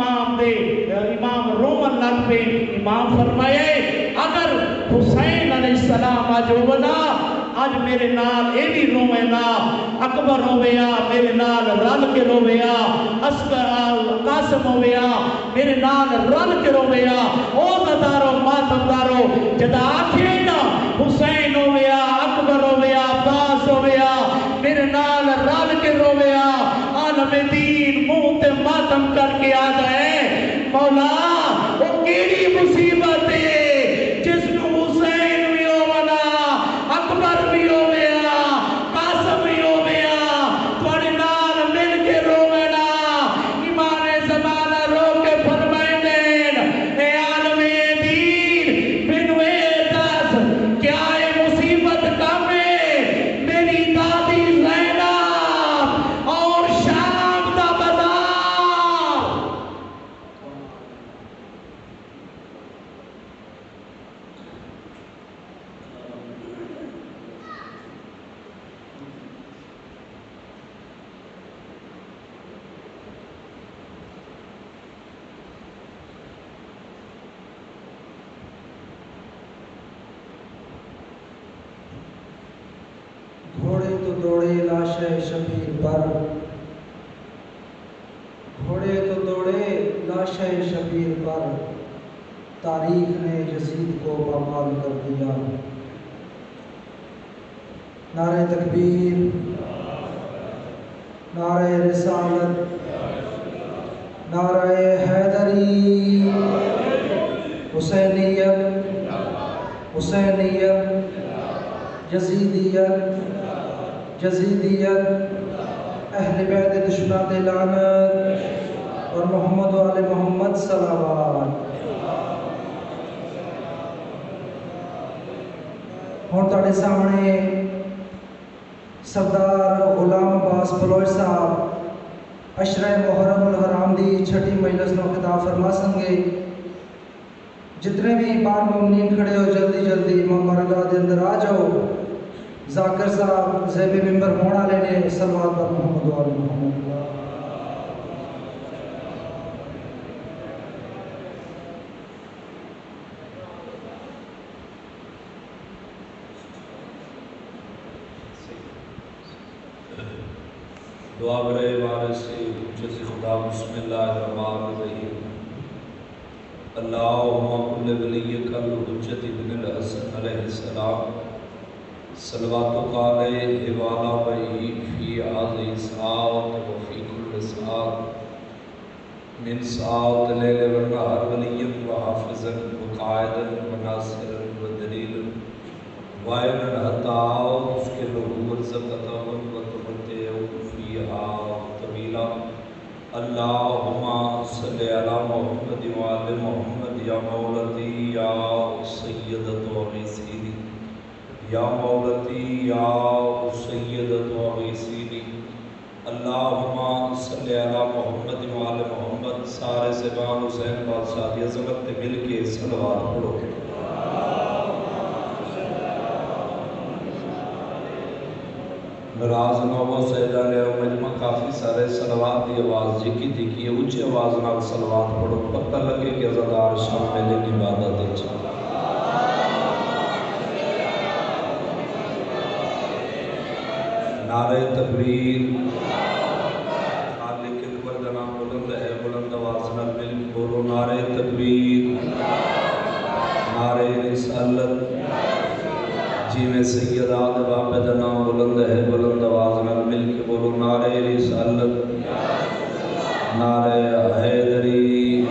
امام رومن لگ پہ امام فرمائے اگر حسین علیہ السلام آج ہونا آج میرے نال اے بھی روے نا اکبر ہویا میرے نال رل کے رویا قاسم ہویا میرے نال رل کے رویا او دارو ماتم دارو جدا آکھے نا حسین ہویا اکبر ہویا عباس ہویا میرے نال رل کے رویا عالم دین منہ تے ماتم کر کے آ جائے مولا وہ کیڑی مصیبت ہے جس کو حسین بھی ہونا اکبر بھی ہویا قاسم بھی ہویا تھوڑے نال مل کے رونا ایمان زمانہ رو کے فرمائے دین اے عالم دین بنو دس کیا ہے مصیبت کم ہے میری دادی زینب اور شام دا بازار گھوڑے تو دوڑے لاش شبیر پر گھوڑے تو دوڑے لاش شبیر پر تاریخ نے یزید کو پامال کر دیا نعرہ تکبیر نعرہ رسالت نعرہ حیدری حسینیت حسینیت یزیدیت یزیدیت اہل بیت دشمنات لعنت اور محمد و آل محمد صلوات ہوں تاڑے سامنے سردار غلام عباس بلوچ صاحب عشرہ محرم الحرام دی چھٹی مجلس نو خطاب فرما سنگے جتنے بھی بار مومنین کھڑے ہو جلدی جلدی امام بارگاہ دے اندر آ جاؤ ذاکر صاحب زیب ممبر ہونا لینے صلوات پر محمد و آل محمد دعا برائے وارث جز خدا بسم اللہ الرحمن الرحیم اللہم کل ولیک الحجت ابن الحسن علیہ السلام صلواتک علیہ وعلا بہی فی آذی ساعت وفی کل ساعت من ساعت لیل والنہار ولیم وحافظا وقائدا وناصرا ودلیلا وائنا حتی اس کے لہور زکتا وتمتعو فیہا طویلا اللہم صلی علی محمد وآل محمد یا مولتی یا سیدت و غیسیلی یا مولتی یا سیدت و غیسیلی اللہم صلی علی محمد وآل محمد سارے زبان حسین بادشاہ دی عظمت تے مل کے صلوات پڑھو نراز نوبو سیدہ لے مجمع کافی سارے صلوات دی آواز جکی تھی کہ اونچی آواز نال صلوات پڑھو پتہ لگے کہ عزادار شام میلے کی عبادت اچھا نعرہ تکبیر خالق اکبر کا نام بلند ہے بلند آواز نال مل کے بولو نعرہ تکبیر نعرہ رسالت جی میں سیدات باپ دا نام بلند ہے بلند آواز نال مل کے بولو نعرہ رسالت نعرہ حیدری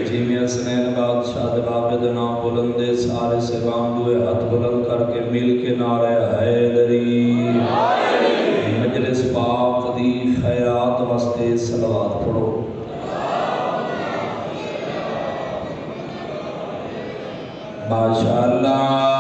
جی میں حسنین بادشاہ باپ دا نام بلند ہے سارے سے باندھوئے ہاتھ بلند کر کے مل کے نعرہ حیدری مجلس پاک دی خیرات واسطے صلوات پڑھو ماشاءاللہ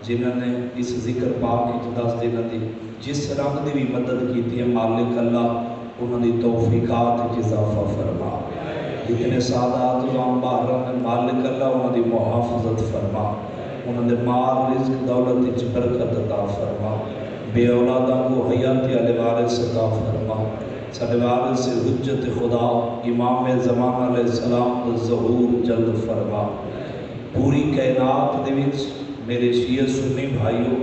جنہوں نے اس ذکر پاک کی 10 دنوں کی جس رنگ کی بھی مدد کی ہے مالک اللہ انہوں نے توفیقات کی اضافہ فرما جتنے سادات غام باہر میں مالک اللہ انہوں نے محافظت فرما انہوں نے مال رزق دولت برکت عطا فرما بے اولادوں کو حیات علی وارث عطا فرما سارے وارث سے حجت خدا امام زمان علیہ السلام ظہور جلد فرما پوری کائنات دے وچ میرے شیعہ سنی بھائیوں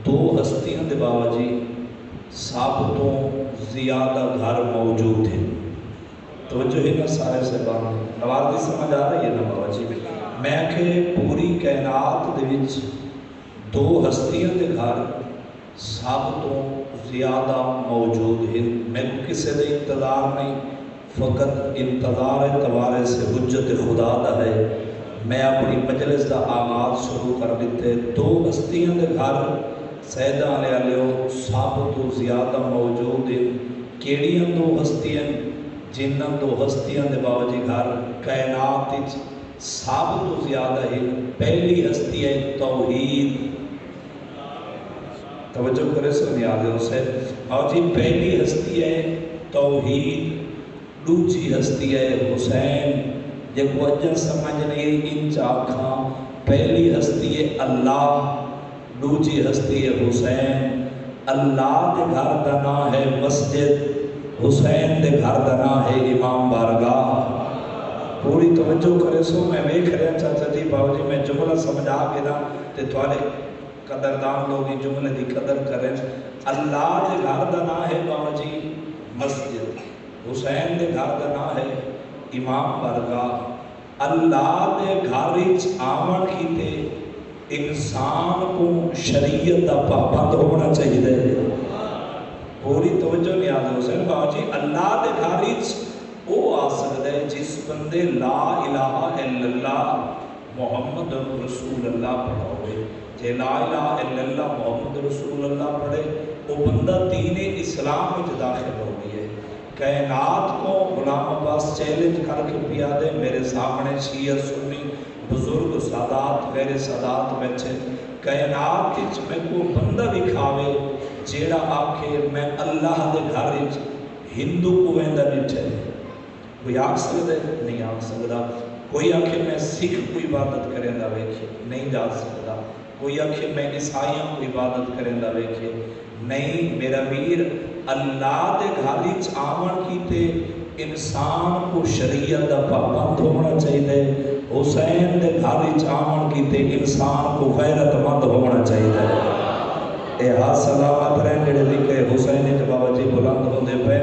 2 ہستیاں دے باوجی سب تو زیادہ گھر موجود ہیں توجہ ہے نا سارے سے بان نواز دی سمجھ آ رہی ہے نا باوجی میں کہ پوری کائنات دے وچ 2 ہستیاں دے گھر سب تو زیادہ موجود ہیں میں کو کسی دے انتظار نہیں فقط انتظار توارے سے حجت خدا دا ہے میں اپنی مجلس دا آغاز شروع کر دیتے 2 ہستیاں دے گھر سیدہ علیہ سب تو زیادہ موجود ہیں کیڑیاں 2 ہستیاں جنہاں 2 ہستیاں دے باوجی گھر کائنات سب تو زیادہ ہیں پہلی ہستی ہے توحید توجہ کرے سنی آدھے اسے باوجی پہلی ہستی ہے توحید دوسری ہستی ہے حسین جب وجہ سمجھ نہیں ان چاکھاں پہلی ہستی ہے اللہ دوسری ہستی ہے حسین اللہ دے گھر دا نام ہے مسجد حسین دے گھر دا نام ہے امام بارگاہ پوری توجہ کرے سو میں ویکھ رہا چاچا جی باو جی میں جملہ سمجھا کے نا تے تھوڑے قدردان لوگ جملے دی قدر کریں اللہ دے گھر دا نام ہے باو جی مسجد حسین دے گھر دا نام ہے امام بارگاہ اللہ دے گھر وچ آون کیتے انسان کو شریعت دا پابند ہونا چاہیے پوری توجہ نہیں آدھے حسین باو جی اللہ دے گھر وچ وہ آ سکتا ہے جس بندے لا الہ الا اللہ محمد رسول اللہ پڑھا ہوئے جے لا الہ الا اللہ محمد رسول اللہ پڑھے وہ بندہ دین اسلام میں داخل ہو گئی ہے کائنات کو غلام عباس چیلنج کر کے پیا دے میرے سامنے شیعہ سنی بزرگ سادات غیر سادات بیٹھے کائنات وچ میں کو بندہ بھی کھاوے جیڑا آکھے میں اللہ دے گھر وچ ہندو کو ویندا بیٹھے کوئی آکھ سکتا ہے نہیں آکھ سکتا کوئی آخے میں سکھ کو عبادت کریں دا ویکھے نہیں جا سکتا، کوئی آخے میں عیسائیوں کو عبادت کریں دا ویکھے نہیں۔ میرا ویر اللہ دے گھر وچ آون کیتے انسان کو شریعت دا پابند ہونا چاہیے، حسین دے گھر وچ آون کیتے انسان کو غیرت مند ہونا چاہیے۔ اے ہاں سلامت رہن جڑے لکھے حسین دے بابا جی بلند ہوندے پے۔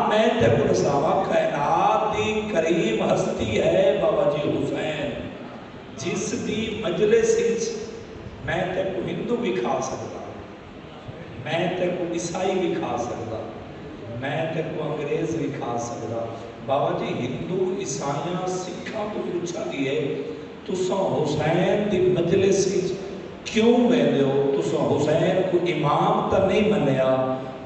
میں تے کو دساواں کائنات دی کریم ہستی ہے بابا جی حسین، جس دی مجلس وچ میں تے کو ہندو بھی کھا سکتا، میں تے کو عیسائی بھی کھا سکتا، میں تے کو انگریز بھی کھا سکتا۔ بابا جی ہندو عیسائیاں سکھاں تو پوچھا گیا تساں حسین دی مجلس وچ کیوں ویندے ہو؟ تساں حسین کو امام تا نہیں منیا؟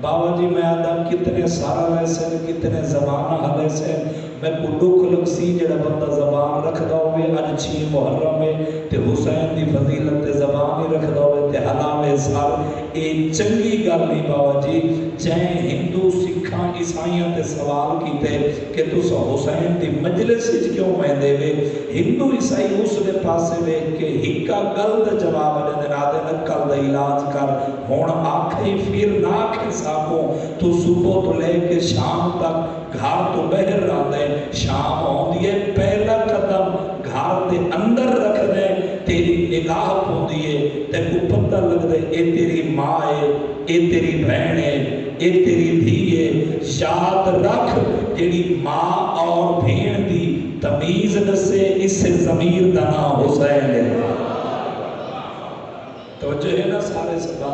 بابا جی میں آدھا کتنے سارا لے سن، کتنے زبانہ حلے سن، میں کو دکھ لگ سی جڑا بندہ زبان رکھ دا ہوئے اج 6 محرم میں تے حسین دی فضیلت تے زبان ہی رکھ دا ہوئے تے حلامے سار اے چنگی گل نہیں بابا جی۔ چاہے ہندو سکھاں عیسائیاں تے سوال کیتے کہ تساں حسین دی مجلس وچ کیوں ویندے وے؟ ہندو عیسائی اس دے پاسے ویکھ کے ہکا گل دا جواب دے نادے نکل دا علاج کر ہن آکھے پھر نہ آکھے ساکو تو صبح تو لے کے شام تک گھر تو بہر رہتا ہے، شام ہوندی ہے پہلا قدم گھر دے اندر رکھ دے تیری نگاہ ہوندی ہے تے کو پتہ لگ دے اے تیری ماں ہے، اے تیری بہن ہے، اے تیری دھی ہے۔ یاد رکھ جیڑی ماں اور بہن دی تمیز دسے اس سے ضمیر دا نام حسین ہے۔ توجہ ہے نا سارے سبا،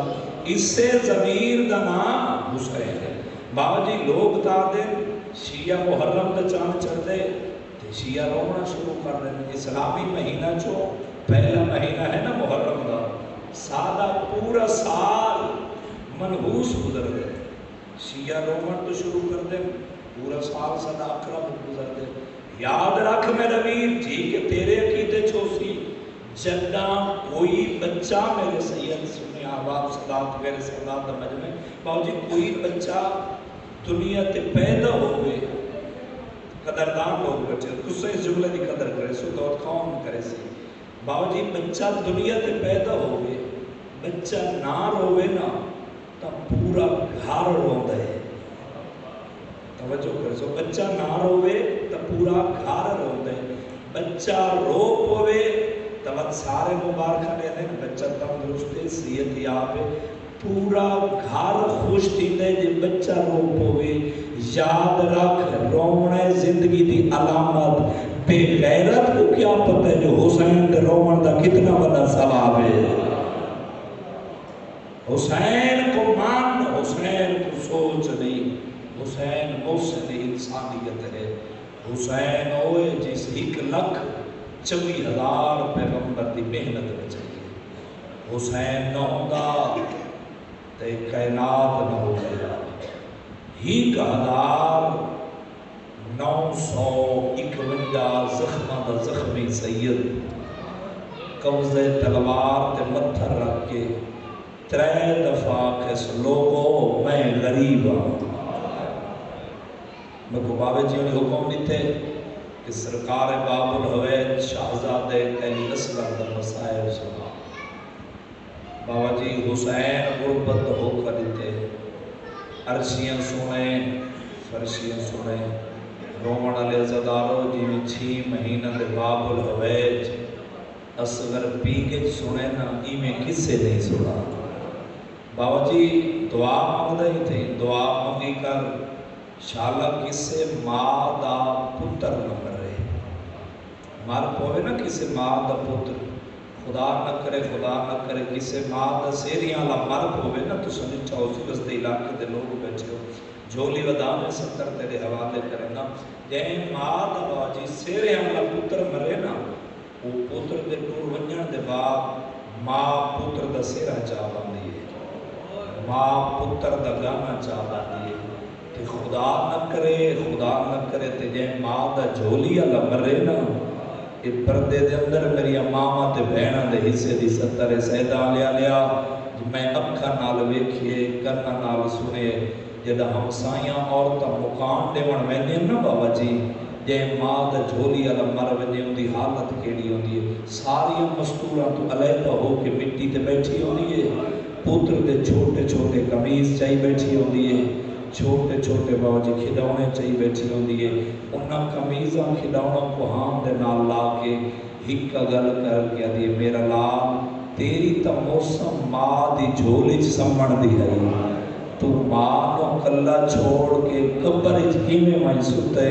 اس سے ضمیر دا نام حسین ہے۔ بابا جی لوگ تا دے شیعہ محرم دا چاند چڑھ دے تے شیعہ رونا شروع کر دے۔ اسلامی مہینہ چو پہلا مہینہ ہے نا محرم دا، سادہ پورا سال منحوس گزر دے، شیعہ رومن تو شروع کر دے، پورا سال سادہ اکرم گزر دے۔ یاد رکھ میرا ویر جی کہ تیرے عقیدے چوسی جدہ کوئی بچہ میرے سید سنے آباب صدات میرے صدات مجمع باو جی کوئی بچہ دنیا تے پیدا ہوئے قدردان لوگ بچے کس سے اس جملے دی قدر کرے سو دوت قوم کرے سی باو جی بچہ دنیا تے پیدا ہوئے بچہ نہ روے نا تا پورا گھر روندہ ہے۔ توجہ کرے سو بچہ نہ روے تا پورا گھر روندہ ہے، بچہ رو پوے تب سارے مبارکہ لے دیں بچہ تندرستے صحت یاب ہے، پورا گھر خوش تھی دے جب بچہ رو پوے۔ یاد رکھ رونے زندگی دی علامت، بے غیرت کو کیا پتہ ہے جو حسین دے رومن دا کتنا بڑا ثواب ہے۔ حسین کو مان، حسین کو سوچ نہیں، حسین محسن انسانیت ہے۔ حسین ہوئے جس 1,24,000 پیغمبر دی محنت بچائی، حسین نہ ہوگا تے کائنات نہ ہوگا۔ 1,951 زخمہ دا زخمی سید قوضے تلوار تے متھر رکھ کے 3 دفعہ کس لوگوں میں غریب ہوں۔ میں کو بابے جی نے حکم دیتے کہ سرکار باب الحوید شہزادے کئی اسلام دا مسائل سنا۔ بابا جی حسین غربت ہو کر دیتے عرشیاں سنیں فرشیاں سنیں رومن علی عزدارو جی میں 6 مہینہ دے باب الحوید اصغر پیگج سنیں نا ای میں کس سے نہیں سنا۔ بابا جی دعا مانگدہ ہی تھے، دعا مانگی کر شالا کسے ماں دا پتر نہ کرے، مار پوے نا کسے ماں دا پتر، خدا نہ کرے کسے ماں دا سیریاں لا مار پوے نا تو سنی چاوسی بستے علاقے دے لوگ بیٹھے ہو جھولی ودا میں 70 تیرے حوالے کرے نا جائیں ماں دا باجی سیریاں لا پتر مرے نا وہ پتر دے ٹور ونجن دے بعد ماں پتر دا سیرہ چاہ باندھی ہے، ماں پتر دا گانا چاہ باندھی ہے۔ خدا نہ کرے تے جائیں ماں دا جھولی اللہ مرے نا یہ پردے دے اندر میری ماما تے بہنہ دے حصے دی 70 سیدہ لیا میں اکھا نال ویکھیے کرنا نال سنے جدہ ہمسائیاں عورتاں مکان دے من ویندے نا بابا جی جے ماں دا جھولی والا مر وجے ان دی حالت کیڑی ہوندی ہے ساری مستوراں تو علیحدہ ہو کے مٹی تے بیٹھی ہوندی ہے پتر دے چھوٹے چھوٹے قمیض چائی بیٹھی ہوندی ہے چھوٹے چھوٹے باوجی کھڈونے چائی بیٹھی ہوندی ہے انہاں قمیضاں کھڈونا کو ہام دے نال لا کے ہک گل کر کے دی میرا لال تیری تا موسم ماں دی جھولی چ سمن دی ہے تو ماں کو کلا چھوڑ کے قبر وچ کیویں ویں ستے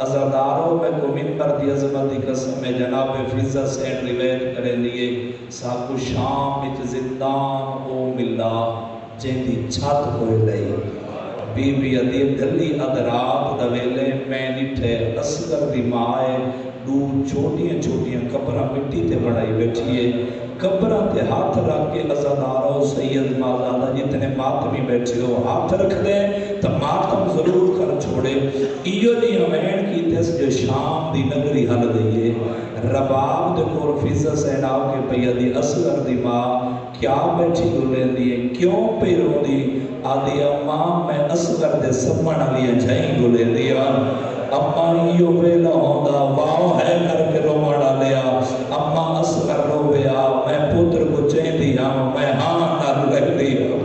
عزادارو میں کو منبر دی عظمت دی قسم میں جناب فیضا سین روایت کرے لیے ساکو شام وچ زندان او ملا جن دی چھت ہوئے لئی بی بی ادیب دلی ادرات دویلے میں نٹھے اصغر دی مائے دو چھوٹیاں چھوٹیاں قبراں مٹی تے بڑھائی بیٹھی ہے قبراں تے ہاتھ رکھ کے عزادارو سید مازادہ جتنے ماتمی بیٹھے ہو ہاتھ رکھ دیں تو ماتم ضرور کر چھوڑے ایو دی ہمین کی تیس جو شام دی نگری حل گئی ہے رباب دے کور فیضا سیناو کے پیا دی اصغر دی ماں کیا بیٹھی گلیں دی کیوں پہ رو دی آدھی اماں میں اصغر دے سمن علیہ جائیں گلیں دی اماں ایو ویلا ہوندا واؤ ہے کر کے رومانا لیا اماں اصغر رو بیا میں پتر کو چین دیا میں ہاں نہ لگ دیا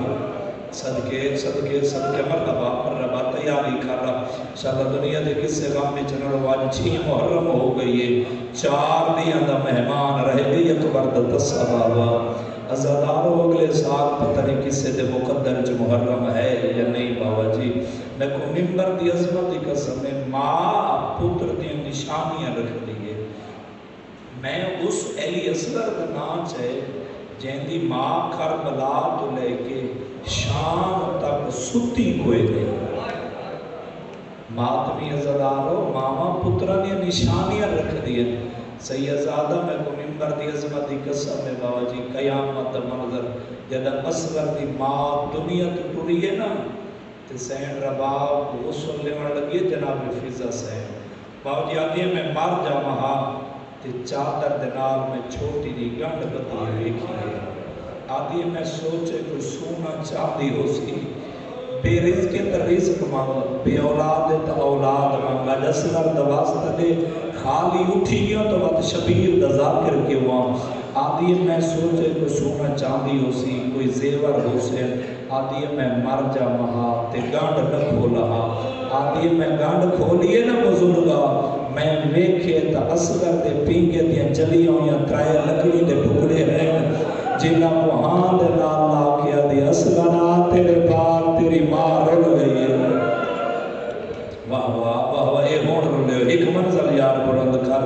صدقے صدقے صدقے مرحبا تیاری کر رہا انشاءاللہ دنیا دے کسے غم میں چنر واج 6 محرم ہو گئی ہے 4 دیاں دا مہمان رہے گئی اکبر دا دسا بابا عزادارو اگلے سال پتہ نہیں کسے دے مقدر جو محرم ہے یا نہیں بابا جی میں کو منبر دی عظمت دی قسم میں ماں پتر دی نشانیاں رکھ دیئے میں اس علی اصغر کا نام چاہے جن دی ماں کربلا تو لے کے شام تک ستی کوئے نہیں ماتمی عزادارو ماما پترہ نے نشانیاں رکھ دیئے سیدزادہ میں کو منبر دی عظمت دی قسم میں بابا جی قیامت منظر جدہ اصغر دی ماں دنیا تو ٹوری ہے نا تے سین رباب غسل لیوان لگی ہے جناب فیضا سین بابا جی آدھی ہے میں مار جا مہا تے چادر دنال میں چھوٹی دی گنڈ بدلی ویکھی ہے آدھی ہے میں سوچے کوئی سونا چاندی ہو سی بے رزق کے اندر رزق مانگا بے اولاد تا اولاد مانگا جسلر دوازتہ دے خالی اٹھی گیا تو وقت شبیر دا ذاکر کے وہاں آدھی میں سوچے کوئی سونا چاندی ہو سی کوئی زیور ہو سے آدھی میں مر جا مہا تے گانڈ نہ کھولا آدھی میں گانڈ کھولیے نا بزرگا میں ویکھے تا اصغر دے پینگے دیا چلی ہوئیاں ترائے لکڑی دے ٹکڑے ہیں جنہ کو ہاں دے لالا کیا دی اصغرہ تیرے بار تیری ماں رل گئی ہے واہ واہ واہ واہ اے ہون رلیو ایک منزل یار بلند کر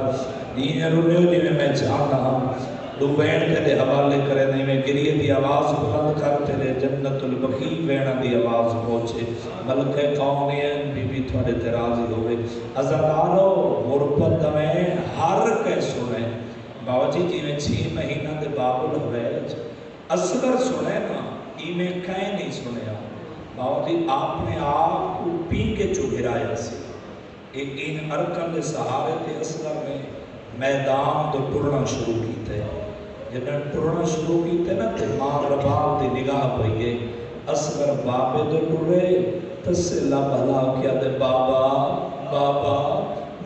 دین رلیو جی میں چاہتا ہوں دو بین تیرے حوالے کرے نہیں میں گریے دی آواز بلند کر تیرے جنت البقی بینا دی آواز پہنچے ملکہ قومین بی بی تھوڑے ترازی ہوئے عزادارو غربت میں ہر کے سنے بابا جی میں 6 مہینہ دے بابل ہوئے اصغر سنے نا ای میں کہیں نہیں سنے بابا جی آپ نے آپ کو پی کے چو گرایا سی ان ارکن دے سہارے تے اصغر میں میدان تو ٹرنا شروع کیتے جنہاں ٹرنا شروع کیتے نا تے ماں رباب دی نگاہ پہیے اصغر بابے تو ٹرے تسلہ بھلا کیا دے بابا بابا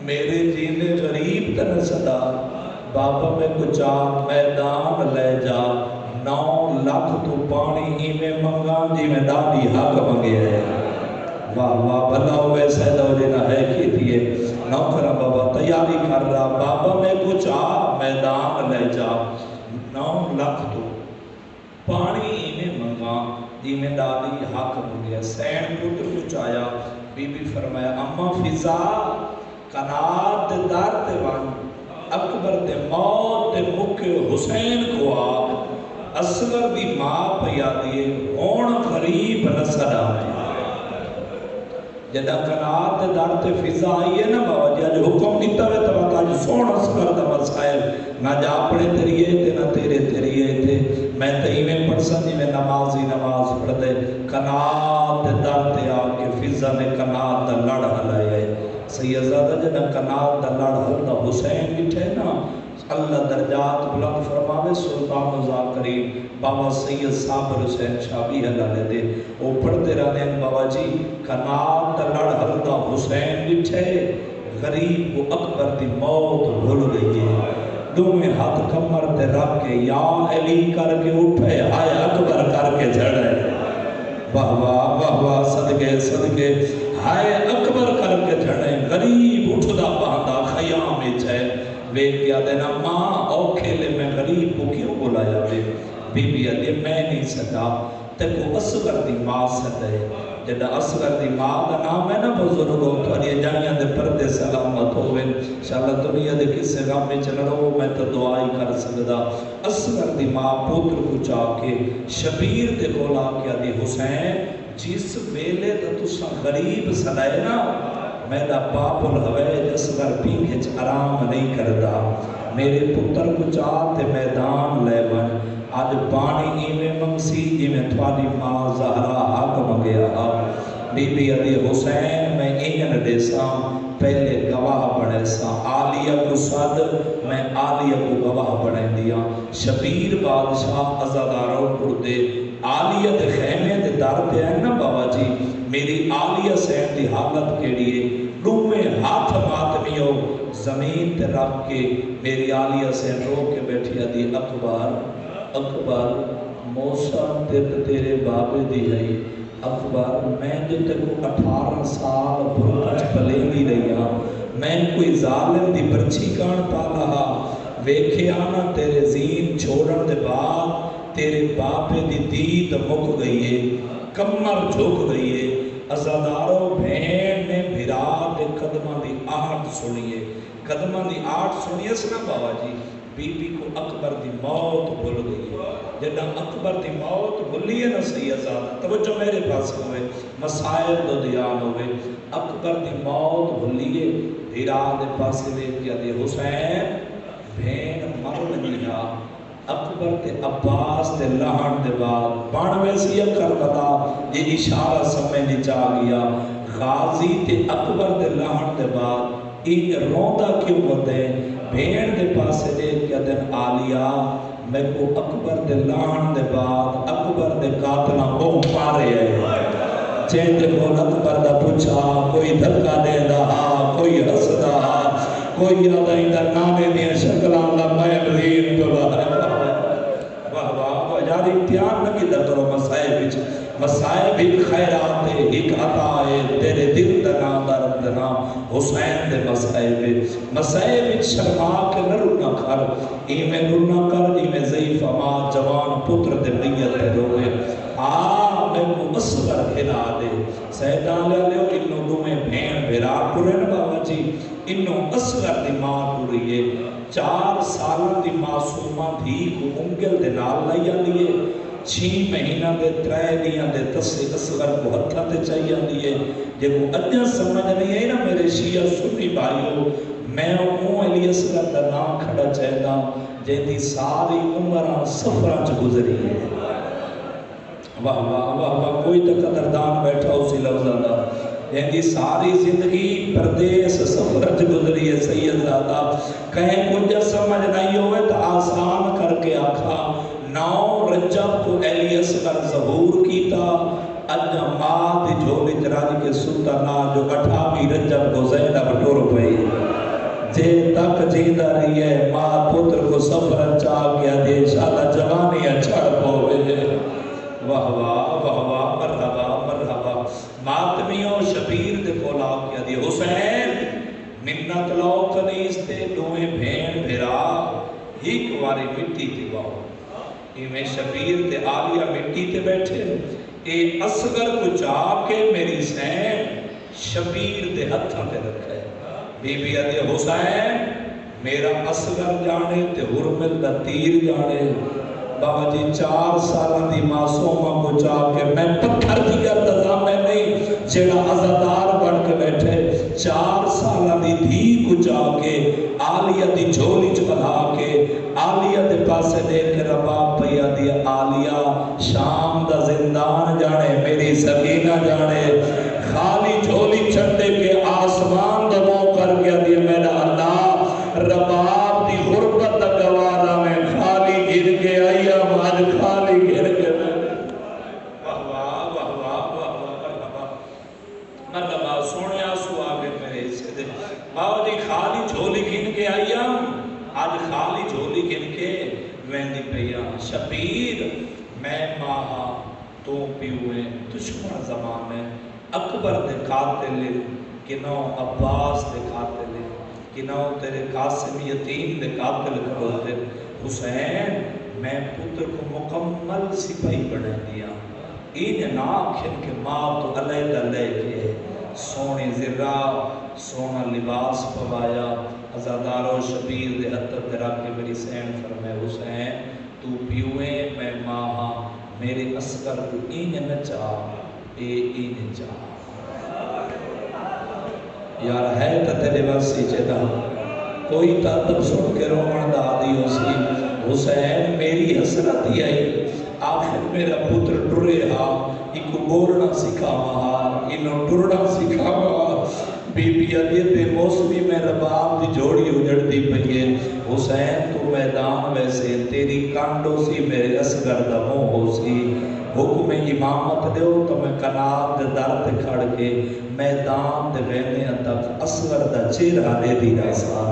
میرے جینے غریب تن صدا بابا میں کچھ آت میدان لے جا 9 لاکھ تو پانی ہی میں منگا جی میں دادی حق منگے ہے واہ واہ بھلا ہوئے سیدہ وجنہ ہے کی دیئے نوکرہ بابا تیاری کر رہا بابا میں کچھ آت میدان لے جا 9 لاکھ تو پانی ہی میں منگا جی میں دادی حق منگے سین پتر کچھ آیا بی بی فرمایا اماں فضا کنات دار دیوان اکبر دے موت دے مکہ حسین کو آپ اصغر دی ماں پیا دیئے ہون غریب نصر آئے جدہ کنات دے دارتے فضا آئیے نا بابا جی آج حکم دیتا ہے تو آج سون اصغر دا مسائل نہ جا پڑے تریے تھے نہ تیرے تریے تھے میں تیمیں پڑھ سنی میں نمازی نماز پڑھ دے کنات دے دارتے آکے فضا نے کنات دا لڑ ہلائے سیدزادہ جنہ کنات دا لڑ ہلدہ حسین بٹھے نا اللہ درجات بلند فرماوے سلطان ذاکرین بابا سید صابر حسین شابی حلالے دے وہ پڑھتے رہنے بابا جی کنات دا لڑ ہلدہ حسین بٹھے غریب کو اکبر دی موت بھول گئی ہے دوویں ہاتھ کمر تے رکھ کے یا علی کر کے اٹھے ہائے اکبر کر کے جھڑے واہ واہ واہ واہ صدقے صدقے ہائے اکبر کر کے جھڑے غریب اٹھدا بہندا خیام وچ ہے وے کیا دینا ماں اوکھے لے میں غریب کو کیوں بلایا وے بی بی علی میں نہیں سکا تے کو اصغر دی ماں سدے جدا اصغر دی ماں دا نام ہے نا بزرگوں تھوڑی جانیاں دے پردے سلامت ہوئے انشاءاللہ دنیا دے کسے غم میں چلڑو میں تو دعائی کر سکدا اصغر دی ماں پوتر کو چاہ کے شبیر دے کولا کیا دی حسین جس ویلے دا تسا غریب سدائے نا میرا باپ الحویج اصغر پیکھچ آرام نہیں کردا میرے پتر کو چاہ تے میدان لے بن آج پانی ایمیں منگسی ایمیں تھوڑی ماں زہرا حق منگیا بی بی علی حسین میں اینن دیسا پہلے گواہ بڑھے سا آلیہ کو صد میں آلیہ کو گواہ بڑھے دیا شبیر بادشاہ ازاداروں پر دے آلیہ دے خیمے دے دار پہ ہے نا بابا جی میری آلیہ سین دی حالت کے لیے لومے ہاتھ ماتمیوں زمین تے رکھ کے میری آلیہ سین رو کے بیٹھیا دی اکبر موسم تیرے بابے دی ہے اکبر میں جو تے کو 18 سال برکچ پلے بھی رہیا میں کوئی ظالم دی برچی کان پا رہا ویکھے آنا تیرے زین چھوڑن دے بعد تیرے باپے دی دید مک گئی ہے کمر جھک گئی ہے ازاداروں بہن نے بھرا دے قدمہ دی آہٹ سنیے قدمہ دی آہٹ سنیے سنا بابا جی بی بی کو اکبر دی موت بھول گئی ہے جدہ اکبر دی موت بھولی ہے نا صحیح ازادہ توجہ میرے پاس ہوئے مسائل دو دیان ہوئے اکبر دی موت بھولی ہے بھرا دے پاس دے کیا دے حسین بہن مر لگیا اکبر تے عباس تے لہن دے بعد بانوے سی کربلا یہ اشارہ سمجھ چاہ گیا غازی تے اکبر دے لہن دے بعد ایک روندہ کیوں ہوتے بھین دے پاسے دے کیا دن آلیا میں کو اکبر دے لہن دے بعد اکبر دے قاتلہ وہ پارے ہے چیتے کو اکبر دا پوچھا کوئی دھکا دے دا کوئی حس دا کوئی یاد آئندہ نانے دیا شکلان دا میں ملین تو یار امتحان نہ کی در کرو مسائب ایک خیرات ہے ایک عطا ہے تیرے دل دنا درد دنا حسین دے مسائب ایک شرما کے نہ رنا کر ایمیں رنا کر ایمیں ضعیف ماں جوان پتر دے نیت دے روئے میں کو اصغر کھلا دے سیدان لے لے انہوں دومیں بھین بھیرا پورن بابا جی انہوں اصغر دی ماں پوری ہے 4 سالوں دی معصومہ تھی کو انگل دے نال لائیا لیے 6 مہینہ دے 3 دیاں دے تسے اصغر کو ہتھا تے چاہیا لیے جب وہ اجھا سمجھ نہیں ہے نا میرے شیعہ سنی بھائیو میں علی اصغر دا نام کھڑا چاہتا جیدی ساری عمرہ سفرہ چ گزری ہے واہ واہ واہ واہ کوئی تو قدردان بیٹھا اسی لفظہ دا یعنی ساری زندگی پردیس سفرت گزری ہے سید زادہ کہیں کچھ سمجھ نہیں ہوئے تو آسان کر کے آکھا 9 رجب کو علی اصغر ظہور کیتا اجھا ماں دی جھولی جراج کے سلطانہ جو 28 رجب کو زینب ٹور پئی جے تک جیدہ رہی ہے ماں پتر کو سفرت چاہ گیا دے انشاءاللہ جوانی اچھڑ پوے واہ واہ واہ واہ مرحبا مرحبا ماتمیوں شبیر دے کولا کیا دی حسین منت لو کنیز تے دوئے بھین بھیرا ایک واری مٹی تی باؤ میں شبیر تے آلیہ مٹی تے بیٹھے اے اصغر کو چاہ کے میری سین شبیر دے ہتھاں تے رکھے بی بی علی حسین میرا اصغر جانے تے حرمت دا تیر جانے بابا جی 4 سالہ دی معصومہ کو چاہ کے میں پتھر دیا تزا میں نہیں جڑا عزادار بڑھ کے بیٹھے 4 سالہ دی دھی کو چاہ کے آلیہ دی جھولی چلا کے آلیہ دے پاسے دے کے رباب پیا دیا آلیہ شام دا زندان جانے میری سکینہ جانے خالی جھولی چھٹے کے آسمان دا مو کر گیا دیا میرا اللہ رباب دی غربت دا گوارا میں خالی گر کے آئی آج خالی گر کے میں واہ واہ واہ واہ واہ واہ مرحبا مرحبا سونے آسو آگے میرے حصے دے باؤ شبیر میں ماہا تو پیوے دشمن زمانے اکبر دے قاتل کنو عباس دے قاتل کنو تیرے قاسم یتیم دے قاتل کھڑوتے حسین میں پتر کو مکمل سپاہی بنا دیا این ناکھن کے ماں تو علیحدہ لے کے سونی زرہ سونا لباس پوایا ازادارو شبیر دے حتر درہ کے میری سین فرمائے حسین تو پیویں میں ماہا میرے اصغر کو این نچا اے این چاہ یار ہے تا تیرے واسی چیدہ کوئی تا تب سن کے رومن دا دی اسی حسین میری حسرت ہی آئی آخر میرا پتر ٹرے ہا ایک بولنا سکھا مہا انہوں ٹرنا سکھا مہا بی بی علی پہ موسمی میں رباب دی جوڑی اجڑ دی پہیے حسین تو میدان ویسے تیری کانڈو سی میرے اصغر دا مو ہو سی حکم امامت دیو تو میں کنات دے درد کھڑ کے میدان دے وینے تک اصغر دا چہرہ دے دی رہا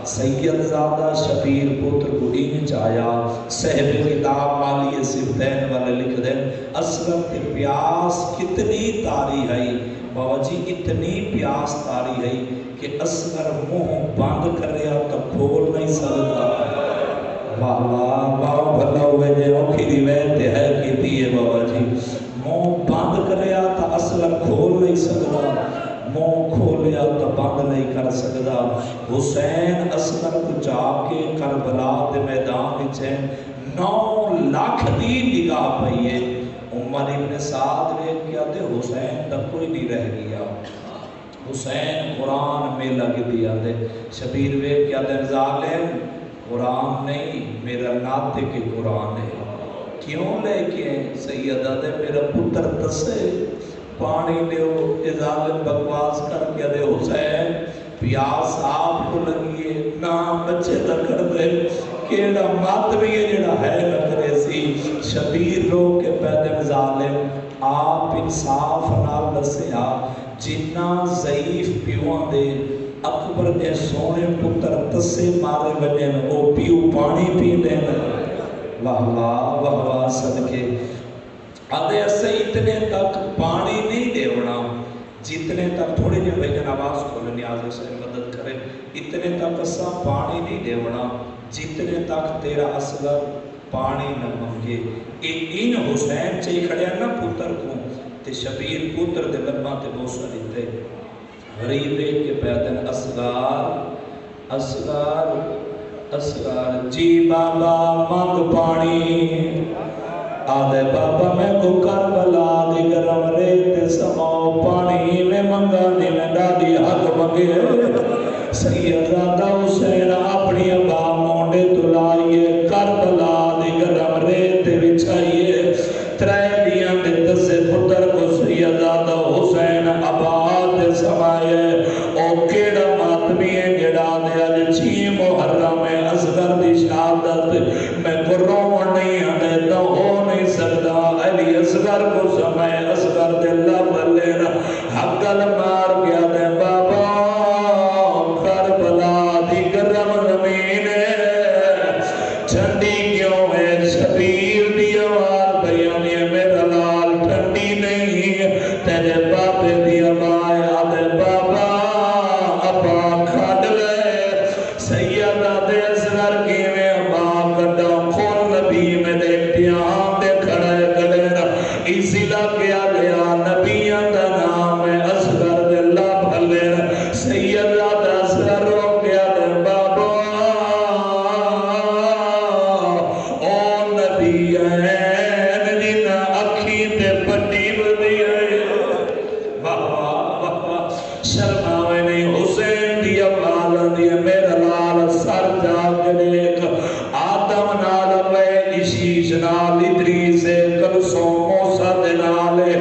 سید زادہ شبیر پتر کو این چایا صحب کتاب مالی سفتین والے لکھ دیں اصغر تے پیاس کتنی تاری ہے بابا جی اتنی پیاس تاری ہے کہ اصغر منہ بند کر رہا تو کھول نہیں سکتا واہ واہ باؤ بھلا ہوئے جے اوکھی روایت ہے کیتی ہے بابا جی منہ بند کر رہا تو اصغر کھول نہیں سکتا منہ کھولیا تو بند نہیں کر سکتا حسین اصغر کو جا کے کربلا دے میدان وچ 9 لاکھ دی نگاہ پئی ہے عمر ابن سعد نے کیا تے حسین تک کوئی نہیں رہ گیا حسین قرآن میں لگ دیا تے شبیر وے کیا تے ظالم قرآن نہیں میرا ناتے کے قرآن ہے کیوں لے کے سیدہ دے میرا پتر تسے پانی لیو ظالم بکواس کر کے دے حسین پیاس آپ کو لگیے نام بچے تک کر دے کیڑا ماتوی ہے جڑا ہے لگرے سی شبیر رو کے پیدے ظالم آپ انصاف نال دسیا جنہ ضعیف پیوان دے اکبر دے سونے پتر تسے مارے بجن او پیو پانی پی لینا واہ واہ واہ واہ صدقے آدھے اسے اتنے تک پانی نہیں دیونا جتنے تک تھوڑی جن بھائی جن آواز کھولے نیاز سے مدد کرے اتنے تک اسا پانی نہیں دیونا جتنے تک تیرا اصغر پانی نہ منگے ان حسین چاہی کھڑے نا پتر کو تے شبیر پتر دے لبا تے بوسا لیتے غریبے کے پیدن اصغر اصغر اصغر جی بابا مانگ پانی آدھے بابا میں کو کربلا دی گرم ریت سماؤ پانی میں منگا دی میں دادی حق منگے سیدہ حسین اپنی ابا مونڈے تلائیے کربلا دی گرم ریت بچھائیے ترائے دیاں دے دسے پتر کو سیدہ حسین اباد سمائے او کیڑا ماتمی ہے جڑا دے آج چھی محرم اصغر دی شہادت میں کو روان نہیں آنے تو ہو نہیں سکتا علی اصغر کو سمائے اصغر دے لب لینا حقل مار گیا دے بابا کربلا دی گرم زمین ٹھنڈی کیوں ہے شبیر دی آواز بیانی میرا لال ٹھنڈی نہیں تیرے باپے دی آواز آدھے بابا ابا کھڑ لے سیدہ دے اصغر کی میں ابا کھڑا کھول نبی میں دیکھتی آن دے کھڑے کھڑے اسی لگیا گیا نبیاں دا نام ہے اصغر دے لب لے سیدہ دا اصغر رو گیا دے بابا او نبی این جنہ اکھی تے پٹی بدی ہے واہ واہ واہ شرماوے نہیں حسین دی اولاد دی میرا لال سر جاگ دیکھ آدم نال وے شیش نال ادریس کلثوم موسیٰ دے نالے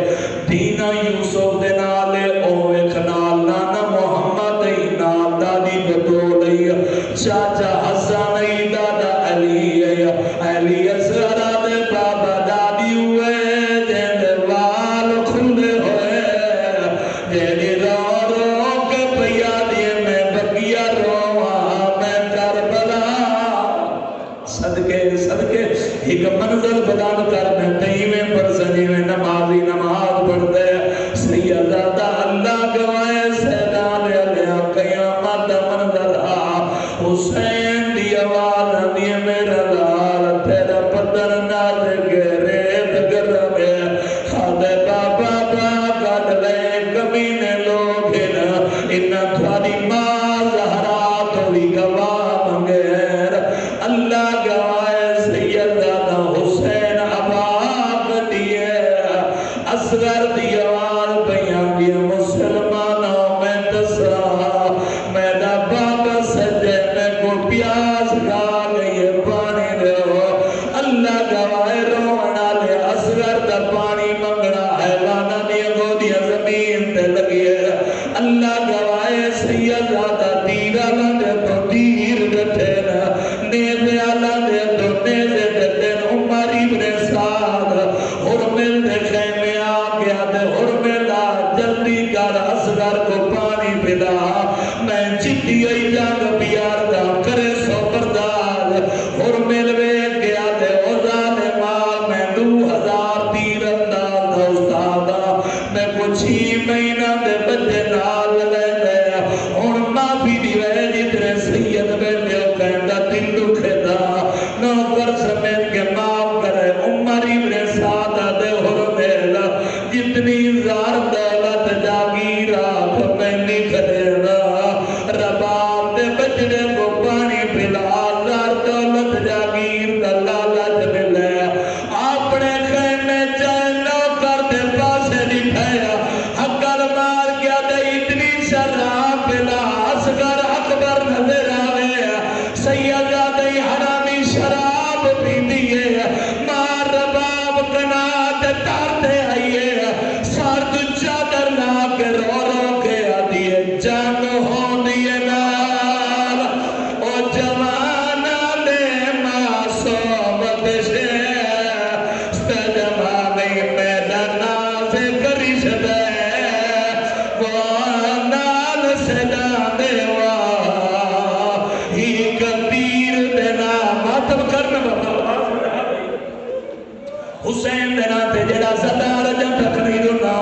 دینا یوسف دے نالے او ایک نال نانا محمد ای نال دادی بطولی چاچا حسن ای دادا علی علی اصغر دے بابا دادی ہوئے جیندے وال کھلے ہوئے جیندے رو رو کے پیا دیے میں بگیا روا میں کربلا صدقے صدقے ایک منظر بیان کرنا تیویں پرسنی میں نمازی نماز پڑھتے سیدہ اللہ گوائے سیدان علیہ قیامت منظر حسین دی آواز آدھی میرا لال تیرا پتر نال گریت گرم ہے خادے بابا کٹ لے کمینے لوگ انہا تھوڑی ماں زہرا تھوڑی گواہ منگیر اللہ گوائے سیدہ حسین عباق دیئے اصغر دی آواز بیان دی مسلمانوں میں تسرا میرا بابا سجے میں کو پیاس کھا گئی پانی دے اللہ گوائے رونا لے اصغر دا پانی منگنا حیوانہ دیا گودیا زمین تے لگئے اللہ گوائے سیدہ دا تیرہ لندے تو تیر ڈٹھے نیزے لندے تو نیزے ڈٹھے عمر ابن سعد حرمل دے خیمے آگیا دے حرملہ جلدی کر اصغر کو پانی پلا میں چٹی ای جانگ بیار دا کرے سو بردار حرمل وے گیا دے اوزان ماں میں 2000 تیر انداز دا استادا میں کچھ ہی مہینہ دے بچے نال لے گیا اور معافی دیوے جتنے سید بیٹے کہندہ دل دکھے دا نوکر سمیت کے معاف کرے عمر ابن سعدہ دے حرمل جتنی زار دولت جاگیرہ پمینی کھڑے رباب دے بچڑے کو پانی پلا زار دولت جاگیر دلالت ملے اپنے خیمے چاہے نوکر دے پاسے دکھایا حقر مار گیا دے اتنی شراب پلا اصغر اکبر نظر آوے سیدہ دے حرامی شراب پی دیئے مار رباب کنات تارتے آئیے سارد چادر لا کے رو رو کے آدھیے جان ہو دیئے نار او جوانا دے معصوم دشے ستجمانی میرا ناز کریش دے وہ نال سجا دے ہی کبیر دینا ماتم کرنا بابا حسین دینا تے جڑا زدار جن تک نہیں رونا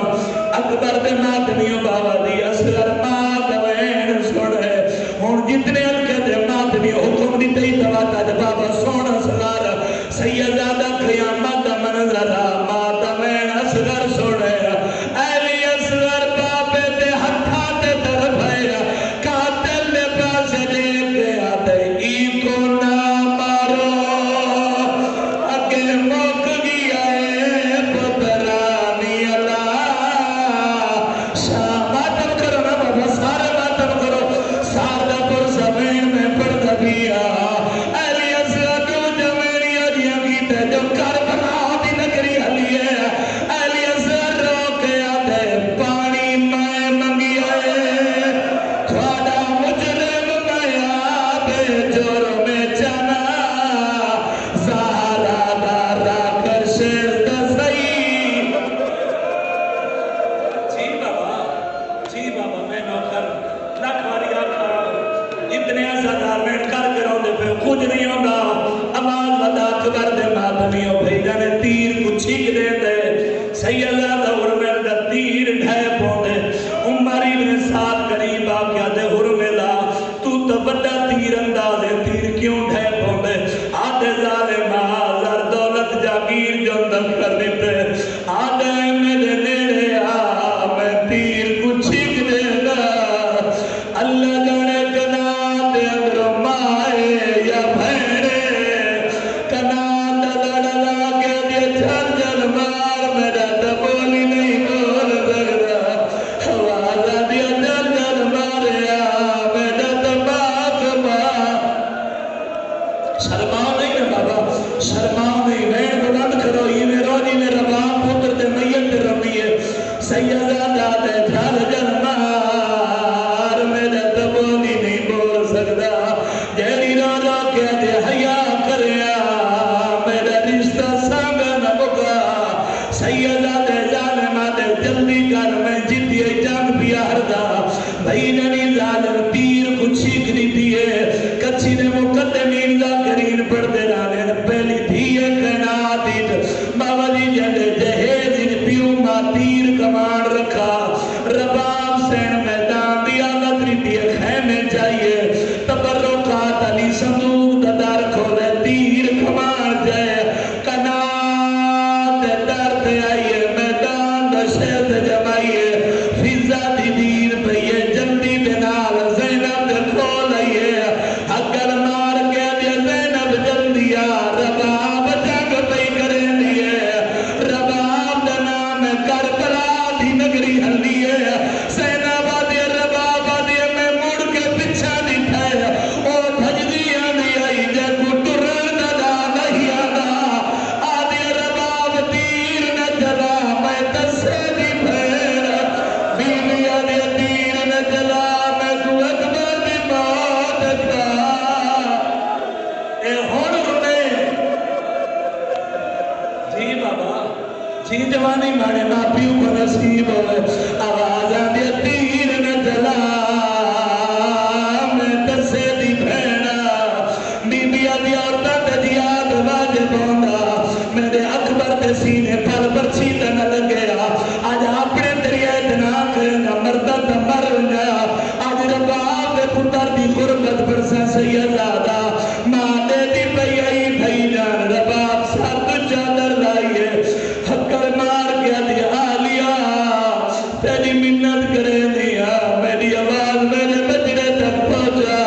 اکبر دے ماتمیوں بابا دی اصغر مات وین سوڑے ہون جتنے ہلکے دے ماتمیوں حکم دی تی تواتا دے بابا سونا سلار سیدہ قیامت منظر مات وین اصغر سوڑے ایلی اصغر بابے تے ہتھا تے طرف ہے قاتل دے پاس دے کے آتے ای کو نہ مارو اگے موک گیا ہے پترانی اللہ شاہ ماتم کرو نا بابا سارے ماتم کرو سارا پر زمین میں پڑھ دیا ایلی اصغر جو جمینی اجیاں گیتے جو کربلا دی نگری حلی ہے ایلی اصغر رو کے آتے پانی میں منگی ہے تھوڑا مجرم میں آبے جرم جنا زہرا دارا کر شرد سئی جی بابا میں نوکر لکھواری آکھا اتنے ازادار میں کر کے رو دے پہ کچھ نہیں ہوگا آواز ودا اکبر دے ماتمیوں بھیجا نے تیر کو چھیک دے دے سیدہ حرمل دا تیر ڈھے پوندے عمر ابن سعد قریب آگیا دے حرملہ تو بڑا تیر اندازے تیر کیوں ڈھے پوندے آدھے ظالم آزر دولت جاگیر جو اندر کر دیتے آدھے میرے نیڑے میں تیر کو چھیک دے گا اللہ جانے کنا دے اندر مائے یا بھیڑے کنا دلڑا کے دے جھل جھل مار میرا دبولی نہیں بول سکتا حوالہ دیا جھل جھل ماریا میرا دباغ مار شرماؤ نہیں نا بابا شرماؤ نہیں بین بلند کرو یہ میرا جی میرا باپ پتر دے میت دے رمیے سیدہ دے جھل جھل مار میرا دبولی نہیں بول سکتا جیلی راجہ کے دے حیاء کریا میرا رشتہ سانگا نہ بکا سیدہ دے ظالمہ دے جلدی کر میں جتی جنگ بیار دا بھائی ننی ظالم تیر کو چھیک دی دیئے کچھی نے مقدمین ذاکرین پڑھ دے رانے پہلی دھیئے کہنا جی جوانی مانے ماں پیو کو نصیب ہوئے آواز آدھی تیر نہ جلا میں دسے دی بھینا بی بی آدھی عورتہ تجیاد واجب ہوندہ میرے اکبر تے سینے پر برچی نہ لگیا آج اپنے دریائے دنا کرنا مردہ تا مر گیا آج رباب پتر دی غربت برسا سیدادہ ماں دے دی بھئی بھئی جان رباب سار تو چادر لائیے حکر مار گیا دی آلیا تیری منت کرے دیا میری آواز میرے بجرے تک پہنچا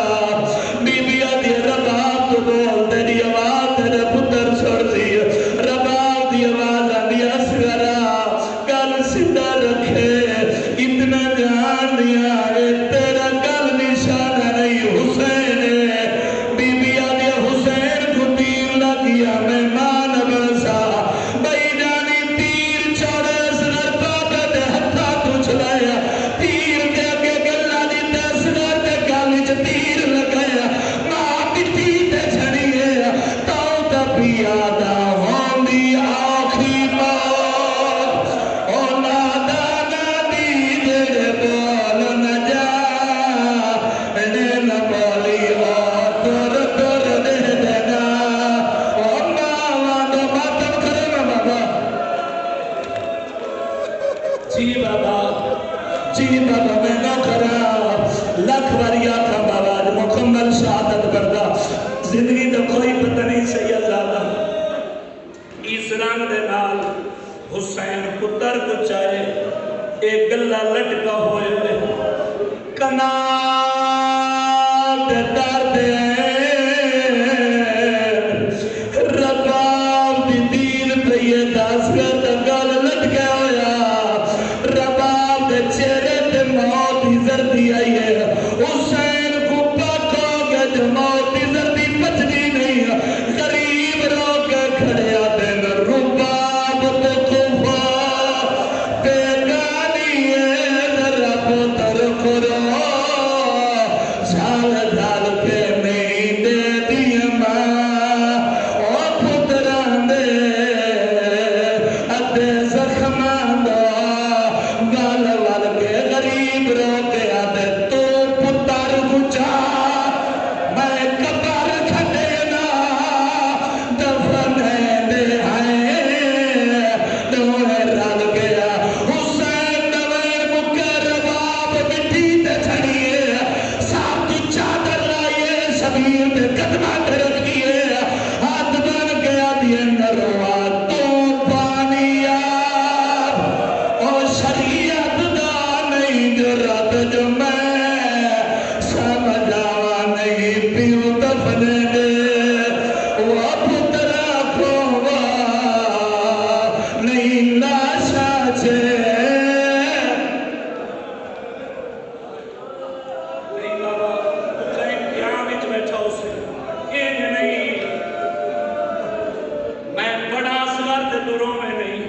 بی بی آدھی رباب تو بول تیری آواز تیرے پتر چھوڑ دی رباب دی آواز آدھی اسگرہ کل سدہ رکھے اتنا جان دیا تیرا کل نشانہ نہیں حسین ہے بی بی آدھی حسین کو تیر لگیا میں مان بنسا بھائی جانی تیر چوڑے سنر پاکا دے ہتھا کچھ لیا تیر کے اگے گلہ دی تسنر دے کالی چھ تیر لگیا ماں کتی تے چھڑیے تاؤ تا پیادا ہوں دی آخری موت او نادا نادی جڑے بول نہ جا نہ بولی او تر تر دے دینا او ماں دو ماتم کرے نا بابا جی بابا میں نہ کرا لکھ وریا تھا بابا مکمل شہادت بردہ زندگی تو کوئی پتہ نہیں سید زیادہ اس رنگ دے نال حسین پتر کو چاہے ایک گلہ لٹکا ہوئے کنا دے دار دے رباب دی دین پہ یہ داس کرتا گل لٹکا ہویا رباب دے چہرے تے موت ہی زردی آئی ہے حسین کو پاکو گیا جو موت ہی زردی پچنی نہیں غریب رو کے کھڑے آتے نا رباب تو خوفا بیگانی ہے ذرا پتر کرو جھال جھال کے نہیں دے دیا ماں او پتران دے ادھے زخمان دو گال وال کے غریب رو کے آدھے تو پتر کچھا میں کبر کھٹینا دفن ہے دے آئے دوہے رال گیا حسین دوہے مکر رباب مٹی تے چھڑیے ساتھ چادر لائیے شبیر دے قدمہ تے رکھیے ہاتھ بن گیا دیے نروا تو پانی آب او شریعت دا نہیں جو رات جو میں سمجھ آوا نہیں پیو دفنے دے وہ پترا کھوا نہیں لاشا چھے نہیں بابا حسین یہاں وچ بیٹھا اسے یہ نہیں میں بڑا اصغر تے دوروں میں نہیں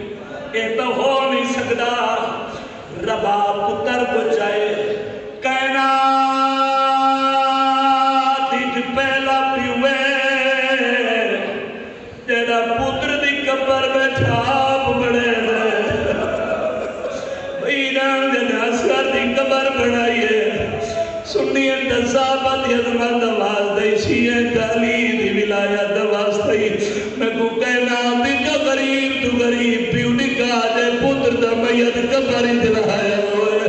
یہ تو ہو نہیں سکتا رباب پتر کو چاہے کائنات وچ پہلا پیوے جیڑا پتر دی قبر بیٹھا آپ بڑے دے بھئی جان دے اصغر دی قبر بڑھائیے سنیے تصابت عظمت آواز دئی شیئے تعلیم دی ولایت آواز دئی میں کو کہنا دی جو غریب تو غریب پیو نکا دے پتر دا میت قبری دلائے ہوئے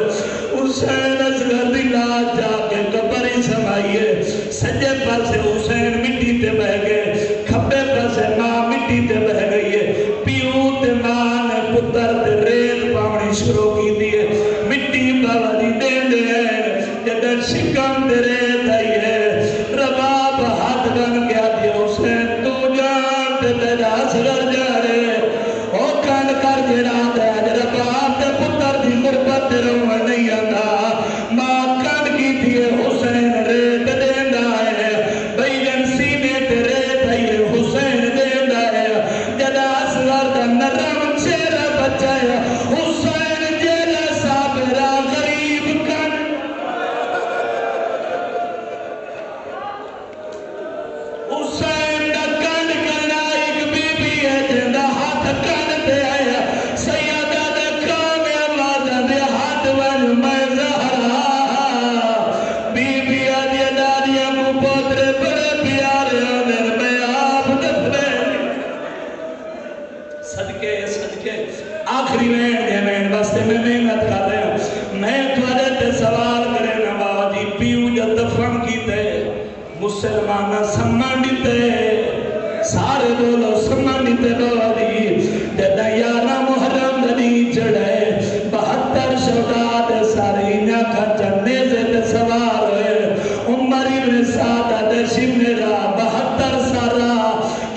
حسین اصغر دی لاج جا کے قبری سمائیے سجے پاسے حسین مٹی تے بہ گئے کھبے پاسے ماں مٹی تے بہ گئی ہے پیو تے ماں نے پتر تے ریت پاونی شروع کی دیئے مٹی بابا دی دے دے جدر شکم تے ریت آئی ہے رباب ہاتھ بن گیا دیا حسین تو جان تے تیرا اصغر جا رہے او کان کر جڑا دے رباب تے پتر دی غربت تے روح نہیں آتا ماں کان کی دیئے حسین ریت دے ہے بھئی جن سینے تے ریت